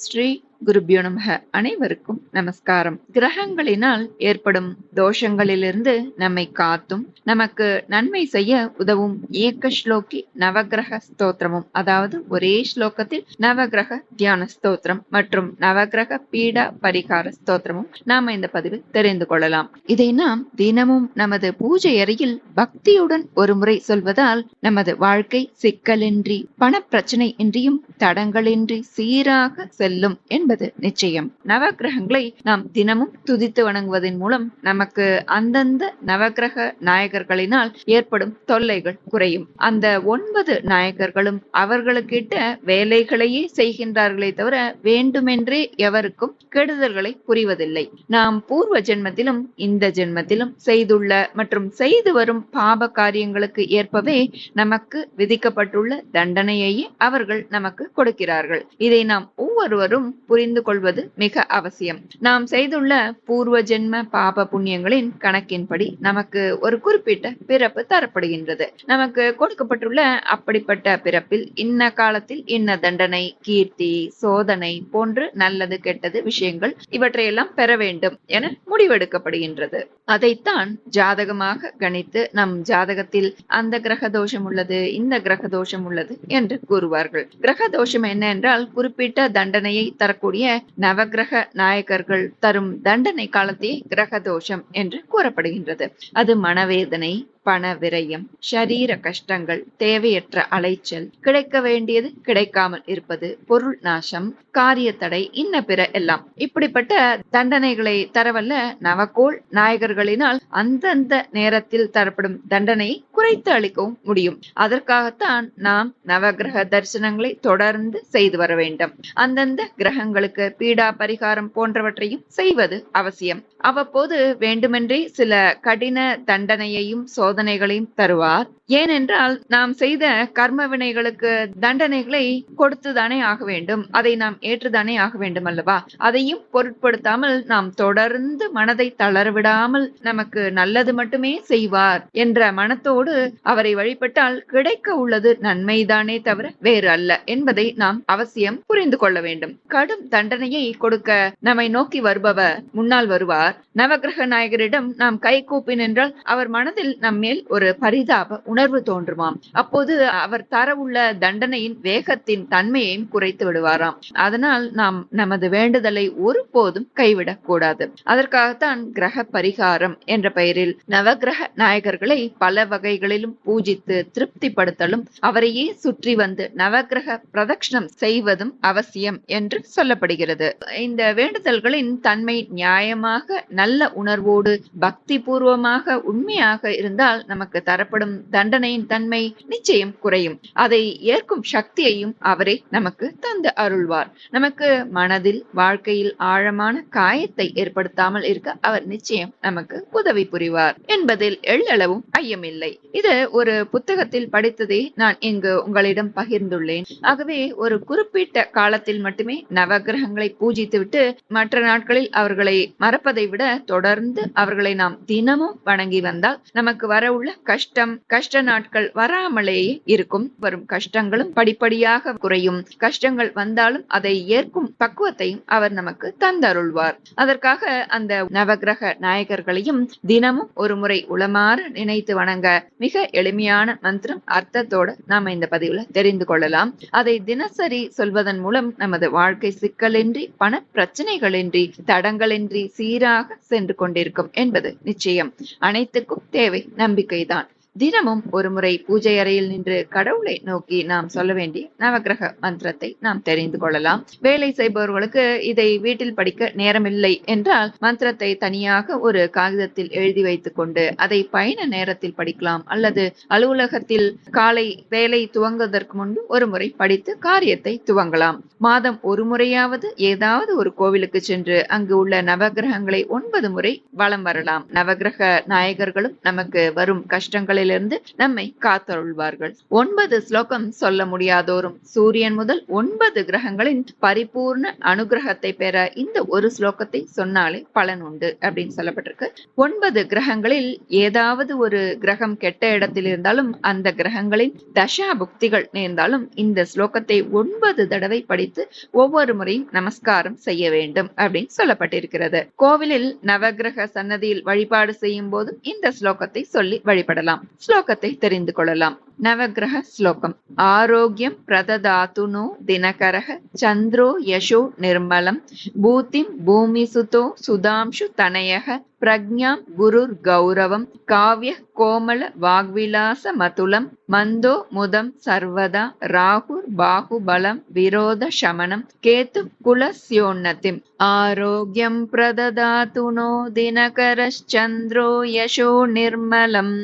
ஸ்ரீ குருபியோ நமக. அனைவருக்கும் நமஸ்காரம். கிரகங்களினால் ஏற்படும் தோஷங்களிலிருந்து நம்மை காத்தும் நமக்கு நன்மை செய்ய உதவும் ஏக ஸ்லோகி நவகிரக ஸ்தோத்திரமும், அதாவது ஒரே ஸ்லோகத்தில் நவகிரக தியான ஸ்தோத்திரம் மற்றும் நவகிரக பீடா பரிகார ஸ்தோத்திரமும் நாம இந்த பதிவில் தெரிந்து கொள்ளலாம். இதை நாம் தினமும் நமது பூஜை அறையில் பக்தியுடன் ஒரு முறை சொல்வதால் நமது வாழ்க்கை சிக்கலின்றி பணப்பிரச்சனை இன்றியும் தடங்களின்றி சீராக செல்லும் என்பது நிச்சயம். நவகிரகங்களை நாம் தினமும் துதித்து வணங்குவதன் மூலம் நமக்கு அந்தந்த நவகிரக நாயகர்களினால் ஏற்படும் தொல்லைகள் குறையும். அந்த 9 நாயகர்களும் அவர்களுக்கிட்ட வேலைகளையே செய்கின்றார்களே தவிர வேண்டுமென்றே எவருக்கும் கெடுதல்களை புரிவதில்லை. நாம் பூர்வ ஜென்மத்திலும் இந்த ஜென்மத்திலும் செய்துள்ள மற்றும் செய்து வரும் பாப காரியங்களுக்கு ஏற்பவே நமக்கு விதிக்கப்பட்டுள்ள தண்டனையையே அவர்கள் நமக்கு கொடுக்கிறார்கள். இதை நாம் ஒவ்வொருவரும் புரிந்து கொள்வது மிக அவசியம். நாம் செய்துள்ள பூர்வ ஜென்ம பாப புண்ணியங்களின் கணக்கின்படி நமக்கு ஒரு குறிப்பிட்ட பிறப்பு தரப்படுகின்றது. நமக்கு கொடுக்கப்பட்டுள்ள அப்படிப்பட்ட பிறப்பில் இன்ன காலத்தில் இன்ன தண்டனை, கீர்த்தி, சோதனை போன்று நல்லது கெட்டது விஷயங்கள் இவற்றையெல்லாம் பெற வேண்டும் என முடிவெடுக்கப்படுகின்றது. அதைத்தான் ஜாதகமாக கணித்து நம் ஜாதகத்தில் அந்த கிரக தோஷம் உள்ளது, இந்த கிரக தோஷம் உள்ளது என்று கூறுவார்கள். கிரக தோஷம் என்ன என்றால் குறிப்பிட்ட தண்டனையை தரக்கூடிய நவகிரக நாயகர்கள் தரும் தண்டனை காலத்தையே கிரக தோஷம் என்று கூறப்படுகின்றது. அது மனவேதனை, பண விரயம், ஷரீர கஷ்டங்கள், தேவையற்ற அலைச்சல், கிடைக்க வேண்டியது கிடைக்காமல் இருப்பது, பொருள் நாசம், காரிய தடை, இன்ன பிற எல்லாம். இப்படிப்பட்ட தண்டனைகளை தரவல்ல நவகோள் நாயகர்களினால் அந்தந்த நேரத்தில் தரப்படும் தண்டனையை குறைத்து அளிக்கவும் முடியும். அதற்காகத்தான் நாம் நவகிரக தரிசனங்களை தொடர்ந்து செய்து வர வேண்டும். அந்தந்த கிரகங்களுக்கு பீடா பரிகாரம் போன்றவற்றையும் செய்வது அவசியம். அவ்வப்போது வேண்டுமென்றே சில கடின தண்டனையையும் சோதனைகளையும் தருவார். ஏனென்றால் நாம் செய்த கர்ம வினைகளுக்கு தண்டனைகளை கொடுத்துதானே ஆக வேண்டும், அதை நாம் ஏற்றுதானே ஆக வேண்டும் அல்லவா? அதையும் பொருட்படுத்தாமல் நாம் தொடர்ந்து மனதை தளரவிடாமல் நமக்கு நல்லது மட்டுமே செய்வார் என்ற மனத்தோடு அவரை வழிபட்டால் கிடைக்க உள்ளது நன்மைதானே தவிர வேறு அல்ல என்பதை நாம் அவசியம் புரிந்து கொள்ள வேண்டும். கடும் தண்டனையை கொடுக்க நம்மை நோக்கி வருபவர் முன்னால் வருவார். நவகிரக நாயகரிடம் நாம் கை கூப்பி நின்றால் அவர் மனதில் நம்மேல் ஒரு பரிதாப உணர்வு தோன்றுமாம். அப்போது அவர் தர உள்ள தண்டனையின் வேகத்தின் தன்மையையும் குறைத்து விடுவாராம். அதனால் நாம் நமது வேண்டுதலை ஒருபோதும் கைவிடக் கூடாது. அதற்காகத்தான் கிரக பரிகாரம் என்ற பெயரில் நவகிரக நாயகர்களை பல வகைகளிலும் பூஜித்து திருப்திப்படுத்தலும் அவரையே சுற்றி வந்து நவகிரக பிரதட்சணம் செய்வதும் அவசியம் என்று சொல்லப்படுகிறது. இந்த வேண்டுதல்களின் தன்மை நியாயமாக நல்ல உணர்வோடு பக்தி பூர்வமாக உண்மையாக இருந்தால் நமக்கு தரப்படும் தண்டனையின் தன்மை நிச்சயம் குறையும். அதை ஏற்கும் சக்தியையும் அவரே நமக்கு தந்து அருள்வார். நமக்கு மனதில் வாழ்க்கையில் ஆழமான காயத்தை ஏற்படுத்தாமல் இருக்க அவர் நிச்சயம் நமக்கு உதவி புரிவார் என்பதில் எள்ளளவும் ஐயமில்லை. இது ஒரு புத்தகத்தில் படித்ததை நான் இங்கு உங்களிடம் பகிர்ந்துள்ளேன். ஆகவே ஒரு குறிப்பிட்ட காலத்தில் மட்டுமே நவகிரகங்களை பூஜித்துவிட்டு மற்ற நாட்களில் அவர்களை மறப்பதை விட தொடர்ந்து அவர்களை நாம் தினமும் வணங்கி வந்தால் நமக்கு வர உள்ள கஷ்ட நாட்கள் வராமலேயே இருக்கும். வரும் கஷ்டங்களும் படிப்படியாக குறையும். கஷ்டங்கள் வந்தாலும் அதை ஏற்கும் பக்குவத்தையும் அவர் நமக்கு தந்தருள்வார். அதற்காக அந்த நவகிரக நாயகர்களையும் தினமும் ஒரு முறை உளமாற நினைத்து வணங்க மிக எளிமையான மந்திரம் அர்த்தத்தோடு நாம இந்த பதிவுல தெரிந்து கொள்ளலாம். அதை தினசரி சொல்வதன் மூலம் நமது வாழ்க்கை சிக்கலின்றி பண பிரச்சனைகளின்றி தடங்களின்றி சீராக சென்று கொண்டிருக்கும் என்பது நிச்சயம். அனைத்துக்கும் தேவை நம்பிக்கைதான். தினமும் ஒரு முறை பூஜை அறையில் நின்று கடவுளை நோக்கி நாம் சொல்ல வேண்டிய நவகிரக மந்திரத்தை நாம் தெரிந்து கொள்ளலாம். வேலை செய்பவர்களுக்கு இதை வீட்டில் படிக்க நேரமில்லை என்றால் மந்திரத்தை தனியாக ஒரு காகிதத்தில் எழுதி வைத்துக் கொண்டு அதை பயண நேரத்தில் படிக்கலாம். அல்லது அலுவலகத்தில் காலை வேலை துவங்குவதற்கு முன்பு ஒரு முறை படித்து காரியத்தை துவங்கலாம். மாதம் ஒரு முறையாவது ஏதாவது ஒரு கோவிலுக்கு சென்று அங்கு உள்ள நவகிரகங்களை 9 முறை வலம் வரலாம். நவகிரக நாயகர்களும் நமக்கு வரும் கஷ்டங்களில் தோஷங்களிலிருந்து நம்மை காத்தருள்வார்கள். 9 ஸ்லோகம் சொல்ல முடியாதோரும் சூரியன் முதல் 9 கிரகங்களின் பரிபூர்ண அனுகிரகத்தை பெற இந்த ஒரு ஸ்லோகத்தை சொன்னாலே பலன் உண்டு அப்படின்னு சொல்லப்பட்டிருக்கு. 9 கிரகங்களில் ஏதாவது ஒரு கிரகம் கெட்ட இடத்தில் இருந்தாலும் அந்த கிரகங்களின் தசா புக்திகள் நேர்ந்தாலும் இந்த ஸ்லோகத்தை 9 தடவை படித்து ஒவ்வொரு முறையும் நமஸ்காரம் செய்ய வேண்டும் அப்படின்னு சொல்லப்பட்டிருக்கிறது. கோவிலில் நவகிரக சன்னதியில் வழிபாடு செய்யும் போதும் இந்த ஸ்லோகத்தை சொல்லி வழிபடலாம். ஸ்லோகத்தை தெரிந்து கொள்ளலாம். நவகிரக ஸ்லோகம். ஆரோக்கியம் பிரததாதுனோ தினகரஹ சந்திரோ யசோ நிர்மலம் பூதிம் பூமிசுதோ சுதாம்சு தனயஹ பிரக்ஞாம் குருர் கௌரவம் காவ்ய கோமல வாக்விலாச மதுலம் மந்தோ முதம் சர்வதா ராகுர் பாகுபலம் விரோத சமனம் கேது குலஸ்யோன்னதிம். ஆரோக்கியம் பிரததாதுனோ தினகரச்சந்திரோ யசோ நிர்மலம்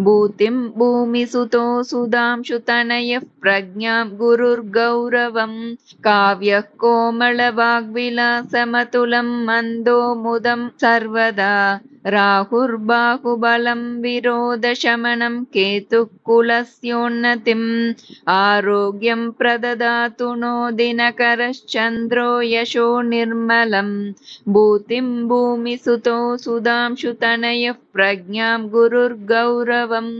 பூதிம் பூமிசுதோ சுதாம்சு தனய பிரக்ஞாம் குருர் கௌரவம் காவ்ய கோமல வாக்விலாச மதுலம் மந்தோ முதம் சர்வதா ராகுர் பாகுபலம் விரோத சமனம் கேது குலஸ்யோன்னதிம். ஆரோக்கியம் பிரததாது நோ தினகரச்சந்திரோ யசோ நிர்மலம் பூதிம் பூமிசுதோ சுதாம்சு தனய பிரக்ஞாம் குருர் கௌரவம்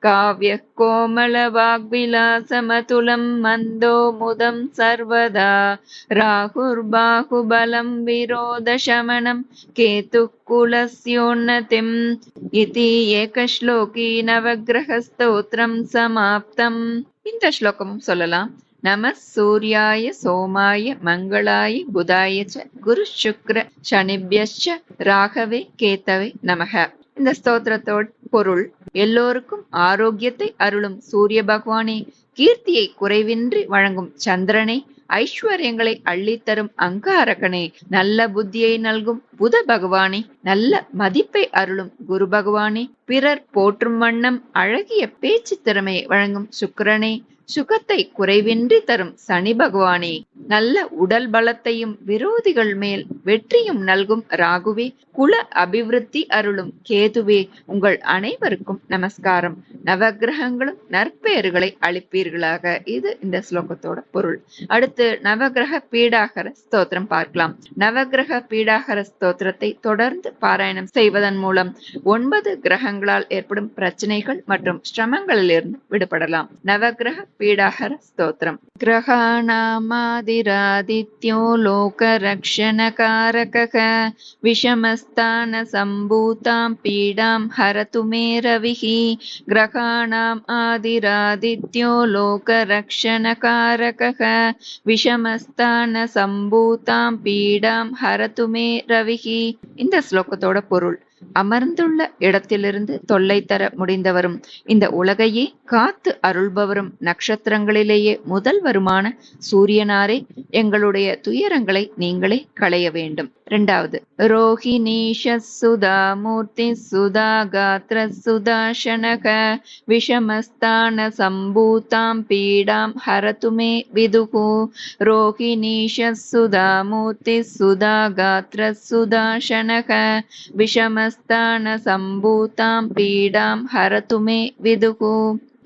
காவ்ய கோமல வாக்விலாச மதுலம் மந்தோ முதம் சர்வதா ராகுர் பாகுபலம் விரோத சமனம் கேது குலஸ்யோன்னதிம். இதி ஏகஸ்லோகி நவகிரக ஸ்தோத்திரம் சமாப்தம். இந்த ஸ்லோகமும் சொல்லலாம். நம சூர்யாய சோமாய மங்களாய புதாய ச குரு சுக்ர சனிப்யஸ்ச ராகவே கேதவே நமக. இந்த ஸ்தோத்திரத்தோட பொருள்: எல்லோருக்கும் ஆரோக்கியத்தை அருளும் சூரிய பகவானே, கீர்த்தியை குறைவின்றி வழங்கும் சந்திரனே, ஐஸ்வர்யங்களை அள்ளித்தரும் அங்காரகனே, நல்ல புத்தியை நல்கும் புத பகவானே, நல்ல மதிப்பை அருளும் குரு பகவானே, பிறர் போற்றும் வண்ணம் அழகிய பேச்சு திறமையை வழங்கும் சுக்கிரனே, சுகத்தை குறைவின்றி தரும் சனி பகவானே, நல்ல உடல் பலத்தையும் விரோதிகள் மேல் வெற்றியும் நல்கும் ராகுவே, குல அபிவிருத்தி அருளும் கேதுவே, உங்கள் அனைவருக்கும் நமஸ்காரம். நவகிரகங்களும் நற்பெயர்களை அளிப்பீர்களாக. இது இந்த ஸ்லோகத்தோட பொருள். அடுத்து நவகிரக பீடாகர ஸ்தோத்திரம் பார்க்கலாம். நவகிரக பீடாகர ஸ்தோத்திரத்தை தொடர்ந்து பாராயணம் செய்வதன் மூலம் 9 கிரகங்களால் ஏற்படும் பிரச்சனைகள் மற்றும் சிரமங்களிலிருந்து விடுபடலாம். நவகிரக பீடாகர ஸ்தோத்திரம். கிரகாணாமாதிராதித்யோ லோகரக்ஷணகாரகः விஷமஸ்தான சம்பூதாம் பீடாம் ஹரது மே ரவிः. கிரகாணாம் ஆதிராதித்யோ லோகரக்ஷணகாரகः விஷமஸ்தான சம்பூதாம் பீடாம் ஹரது மே ரவிः. இந்த ஸ்லோகத்தோட பொருள்: அமர்ந்துள்ள இடத்திலிருந்து தொல்லை தர முடிந்தவரும் இந்த உலகையே காத்து அருள்பவரும் நட்சத்திரங்களிலேயே முதல்வருமான சூரியனாரே, எங்களுடைய துயரங்களை நீங்களே களைய வேண்டும். 2வது, ரோஹிணீஷ சுதா மூர்த்தி சுதா காத்ர சுதாசனக விஷமஸ்தான சம்பூதாம் பீடாம் ஹரது மே விதுகு. ரோஹிணீஷ சுதா மூர்த்தி சுதா காத்ர சுதாசனக விஷமஸ்தான சம்பூதாம் பீடாம் ஹரது மே விதுகு.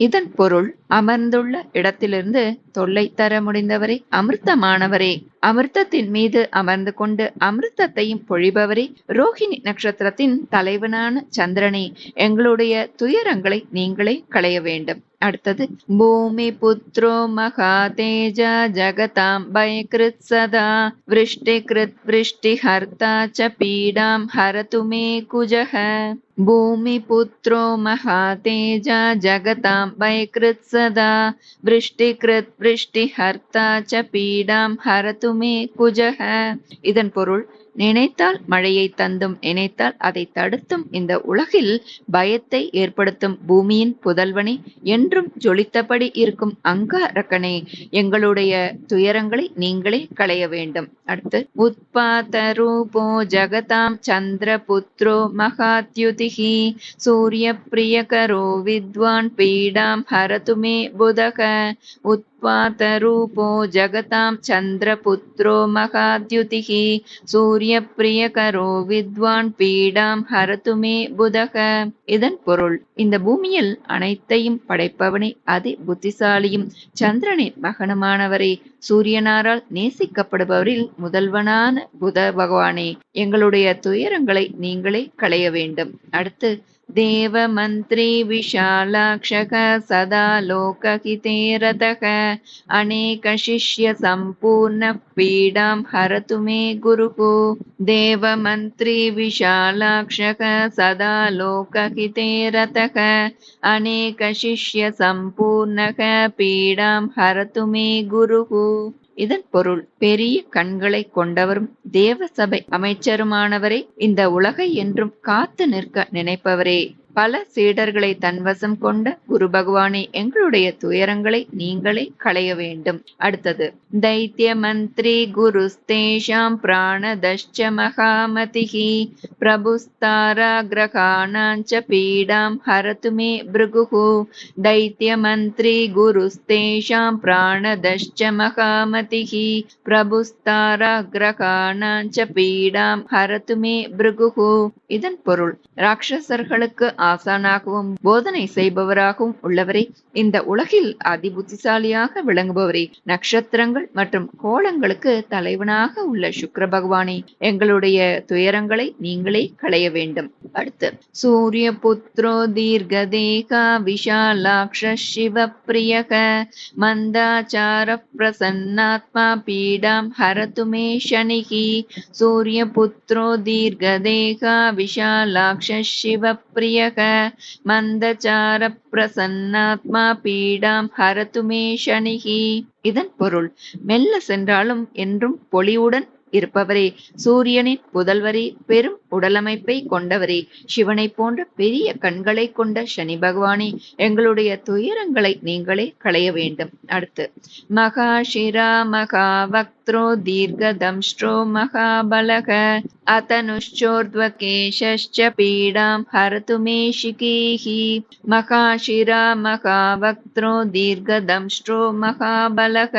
இதன் பொருள்: அமர்ந்துள்ள இடத்திலிருந்து தொல்லை தர முடிந்தவரே, அமிர்தமானவரே, அமிர்தத்தின் மீது அமர்ந்து கொண்டு அமிர்தத்தையும் பொழிபவரே, ரோஹிணி நட்சத்திரத்தின் தலைவனான சந்திரனே, எங்களுடைய துயரங்களை நீங்களே களைய வேண்டும். அடுத்தது, பூமி புத்ரோ மகாதேஜா ஜகதாம் பயகிருத் சதா விருஷ்டி கிருத் விருஷ்டி ஹர்த்தா ச பீடாம் ஹரது மே குஜஹ. பூமி புத்ரோ மகாதேஜா ஜகதாம் பயகிருத் சதா விருஷ்டி கிருத் விருஷ்டி ஹர்த்தா ச பீடாம் ஹரது மே குஜஹ. இதன் பொருள்: நினைத்தால் மழையை தந்தும் நினைத்தால் அதை தடுத்தும் இந்த உலகில் பயத்தை ஏற்படுத்தும் பூமியின் புதல்வனே, என்றும் ஜொலித்தபடி இருக்கும் அங்காரகனே, எங்களுடைய துயரங்களை நீங்களே களைய வேண்டும். அடுத்து, உத்பாத ரூபோ ஜகதாம் சந்திர புத்ரோ மகாத்யுதிஹி சூரிய பிரியகரோ வித்வான் பீடாம் ஹரது மே मे बुधः उत्पातरूपो जगतां चन्द्रपुत्रो महाद्युतिः சூரியப்பிரியகரோ வித்வான் பீடாம் ஹரது மே புதக. இதன் பொருள், இந்த பூமியில் அனைத்தையும் படைப்பவனே அதி புத்திசாலியும் சந்திரனின் மகனுமானவரே, சூரியனாரால் நேசிக்கப்படுபவரில் முதல்வனான புத பகவானே, எங்களுடைய துயரங்களை நீங்களே களைய வேண்டும். அடுத்து, தேவ மந்திரி விஷாலாக்ஷக சதா லோகஹிதே ரதக அநேக சிஷ்ய சம்பூர்ண பீடாம் ஹரது மே குருஹு. தேவ மந்திரி விஷாலாக்ஷக சதா லோகஹிதே ரதக அநேக சிஷ்ய சம்பூர்ணக பீடாம் ஹரது மே குருஹு. இதன் பொருள், பெரிய கண்களை கொண்டவரும் தேவசபை அமைச்சருமானவரே, இந்த உலகை என்றும் காத்து நிற்க நினைப்பவரே, பல சீடர்களை தன்வசம் கொண்ட குரு பகவானே, எங்களுடைய துயரங்களை நீங்களே களைய வேண்டும். அடுத்தது, தைத்திய மந்திரி குருஸ்தேஷாம் பிராணதஷ்ச மகாமதிஹி பிரபுஸ்தாரா கிரகாணாஞ்ச பீடாம் ஹரது மே பிருகுஹு. தைத்திய மந்திரி குருஸ்தேஷாம் பிராணதஷ்ச மகாமதிஹி பிரபுஸ்தாரா கிரகாணாஞ்ச பீடாம் ஹரது மே பிருகுஹு. இதன் பொருள், ராட்சசர்களுக்கு ஆசானாகவும் போதனை செய்பவராகவும் உள்ளவரே, இந்த உலகில் அதிபுத்திசாலியாக விளங்குபவரே, நட்சத்திரங்கள் மற்றும் கோளங்களுக்கு தலைவனாக உள்ள சுக்கிர பகவானே, எங்களுடைய துயரங்களை நீங்களே களைய வேண்டும். அடுத்து, சூரிய புத்ரோ தீர்கதேகா விஷாலாக்ஷ சிவ பிரியக மந்தாச்சார பிரசன்னாத்மா பீடாம் ஹரது மே சனிஹி. சூரிய புத்ரோ தீர்கதேகா விஷாலாக்ஷ சிவ பிரியக மந்தச்சார பிரசன்னாத்மா பீடாம் ஹரது மே சனிஹி. இதன் பொருள், மெல்ல சென்றாலும் என்றும் பொலிவுடன் இருப்பவரே, சூரியனின் புதல்வரே, பெரும் உடலமைப்பை கொண்டவரே, சிவனை போன்ற பெரிய கண்களை கொண்ட சனி பகவானே, எங்களுடைய துயரங்களை நீங்களே களைய வேண்டும். அடுத்து, மகாஷிரா மகாவக்த்ரோ தீர்கதம்ஷ்ட்ரோ மகாபலக அதனுஷ்சோர்த்வகேஷஸ்ச பீடாம் ஹரது மே சிகீஹி. மகாஷிரா மகாவக்த்ரோ தீர்கதம்ஷ்ட்ரோ மகாபலக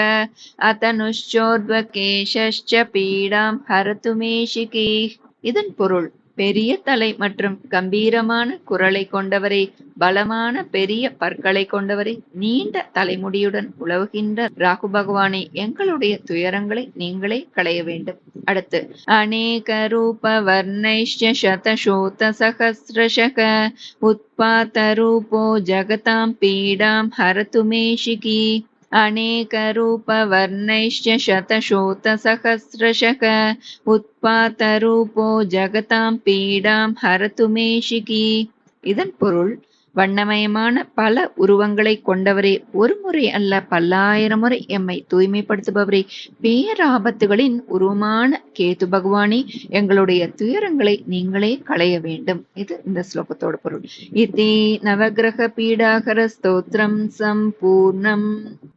அதனுஷ்சோர்த்வகேஷஸ்ச பீடாம் ஹரது மே சிகீஹ். இதன் பொருள், பெரிய தலை மற்றும் கம்பீரமான குரலை கொண்டவரே, பலமான பெரிய பற்களை கொண்டவரே, நீண்ட தலைமுடியுடன் உலவுகின்ற ராகு பகவானே, எங்களுடைய துயரங்களை நீங்களே களைய வேண்டும். அடுத்து, அநேக ரூப வர்ணைஷ்ச சதசோத சஹஸ்ரஷக உத்பாத ரூபோ ஜகதாம் பீடாம் ஹரது மே சிகி. அநேக ரூப வர்ணைஷ்ச சதசோத சஹஸ்ரஷக உத்பாத ரூபோ ஜகதாம் பீடாம் ஹரது மே சிகி. இதன் பொருள், வண்ணமயமான பல உருவங்களை கொண்டவரே, ஒரு முறை அல்ல பல்லாயிரம் முறை எம்மை தூய்மைப்படுத்துபவரே, பேராபத்துகளின் உருவமான கேது பகவானே, எங்களுடைய துயரங்களை நீங்களே களைய வேண்டும். இது இந்த ஸ்லோகத்தோட பொருள். இதி நவகிரக பீடாகர ஸ்தோத்திரம் சம்பூர்ணம்.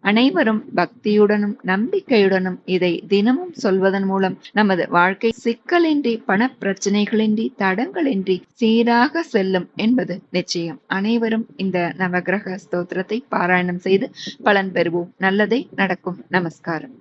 அனைவரும் பக்தியுடனும் நம்பிக்கையுடனும் இதை தினமும் சொல்வதன் மூலம் நமது வாழ்க்கை சிக்கலின்றி, பண பிரச்சனைகளின்றி, தடங்களின்றி சீராக செல்லும் என்பது நிச்சயம். அனைவரும் இந்த நவகிரக ஸ்தோத்திரத்தை பாராயணம் செய்து பலன் பெறுவோம். நல்லதே நடக்கும். நமஸ்காரம்.